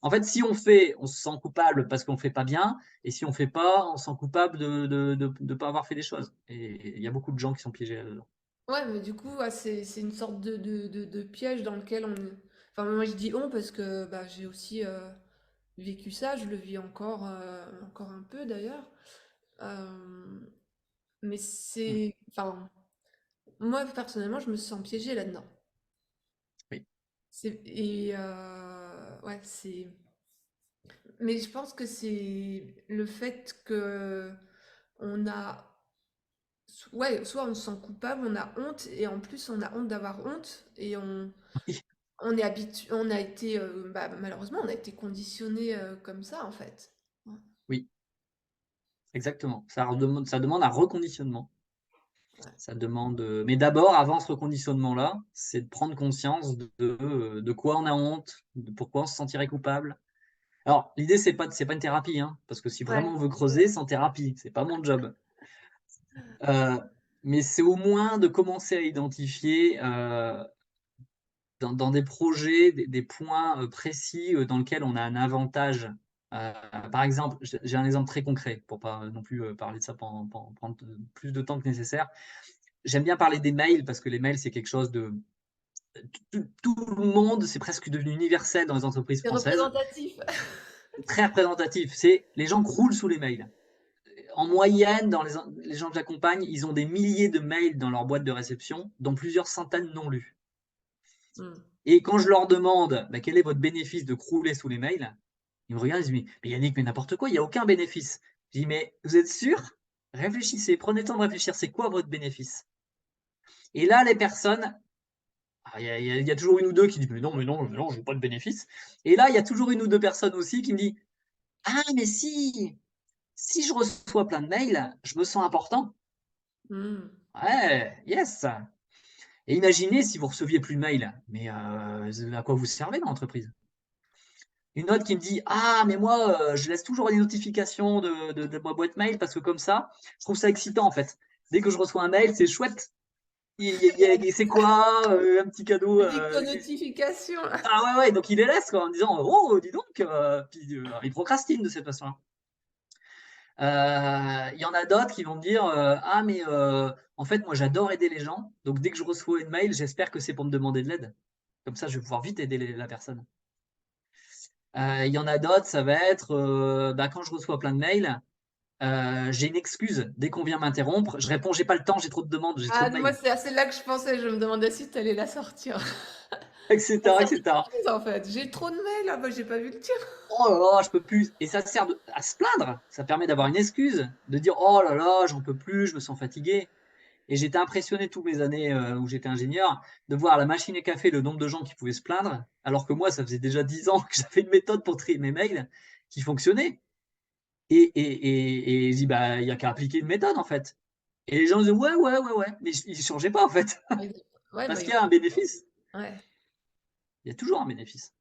En fait, si on fait, on se sent coupable parce qu'on ne fait pas bien, et si on ne fait pas, on se sent coupable de pas avoir fait des choses. Et il y a beaucoup de gens qui sont piégés là-dedans. Ouais, mais du coup, ouais, c'est une sorte de piège dans lequel on... Enfin, moi, je dis on parce que bah, j'ai aussi vécu ça, je le vis encore un peu d'ailleurs. Euh, mais Mmh. c'est... Enfin, moi, personnellement, je me sens piégée là-dedans. Oui. Ouais, c'est... Mais je pense que c'est le fait que on a... Ouais, soit on se sent coupable, on a honte, et en plus on a honte d'avoir honte, et on a été, bah, malheureusement, on a été conditionné comme ça, en fait. Ouais. Oui, exactement. Ça demande un reconditionnement. Ouais. Ça demande, mais d'abord, avant ce reconditionnement-là, c'est de prendre conscience de quoi on a honte, de pourquoi on se sentirait coupable. Alors, l'idée, c'est pas une thérapie, hein, parce que si vraiment Ouais. on veut creuser, c'est en thérapie, c'est pas mon job. Euh, mais c'est au moins de commencer à identifier dans des projets des points précis dans lesquels on a un avantage. Par exemple, j'ai un exemple très concret pour pas non plus parler de ça pendant prendre plus de temps que nécessaire. J'aime bien parler des mails parce que les mails, c'est quelque chose de tout le monde, c'est presque devenu universel dans les entreprises C'est françaises. représentatif. Très représentatif. C'est les gens croulent sous les mails. En moyenne, dans les gens que j'accompagne, ils ont des milliers de mails dans leur boîte de réception, dont plusieurs centaines non lus. Hmm. Et quand je leur demande bah, quel est votre bénéfice de crouler sous les mails, ils me regardent et disent mais Yannick, mais n'importe quoi, il n'y a aucun bénéfice. Je dis mais vous êtes sûr? Réfléchissez, prenez le temps de réfléchir, c'est quoi votre bénéfice? Et là, les personnes, il y a toujours une ou deux qui disent mais non, je n'ai pas de bénéfice. Et là, il y a toujours une ou deux personnes aussi qui me disent ah, mais si je reçois plein de mails, je me sens important. Hmm. Ouais, yes. Et imaginez si vous receviez plus de mails, mais à quoi vous servez dans l'entreprise? Une autre qui me dit ah, mais moi, je laisse toujours les notifications de ma boîte mail parce que comme ça, je trouve ça excitant en fait. Dès que je reçois un mail, c'est chouette. C'est quoi un petit cadeau Dicto-notification. Ah ouais, ouais, donc il les laisse quoi, en disant oh, dis donc, puis il procrastine de cette façon-là. Il y en a d'autres qui vont me dire ah, mais en fait, moi j'adore aider les gens, donc dès que je reçois une mail, j'espère que c'est pour me demander de l'aide. Comme ça, je vais pouvoir vite aider la personne. Il y en a d'autres, ça va être bah, quand je reçois plein de mails, j'ai une excuse. Dès qu'on vient m'interrompre, je réponds j'ai pas le temps, j'ai trop de demandes, j'ai trop Ah, de moi, mails, c'est à celle-là que je pensais. Je me demandais si tu allais la sortir. Ça etc., sert plein etc. de choses, en fait. J'ai trop de mails. Ah, bah, j'ai pas vu le tien. Oh là là, je peux plus. Et ça sert à se plaindre. Ça permet d'avoir une excuse, de dire oh là là, j'en peux plus, je me sens fatigué. Et j'étais impressionné toutes mes années où j'étais ingénieur de voir à la machine à café le nombre de gens qui pouvaient se plaindre, alors que moi, ça faisait déjà 10 ans que j'avais une méthode pour trier mes mails qui fonctionnait. Et je dis, bah, il n'y a qu'à appliquer une méthode en fait. Et les gens disent, ouais, mais ils ne changeaient pas en fait, Ouais, ouais, bah, parce qu'il y a un bénéfice. ouais. Il y a toujours un bénéfice.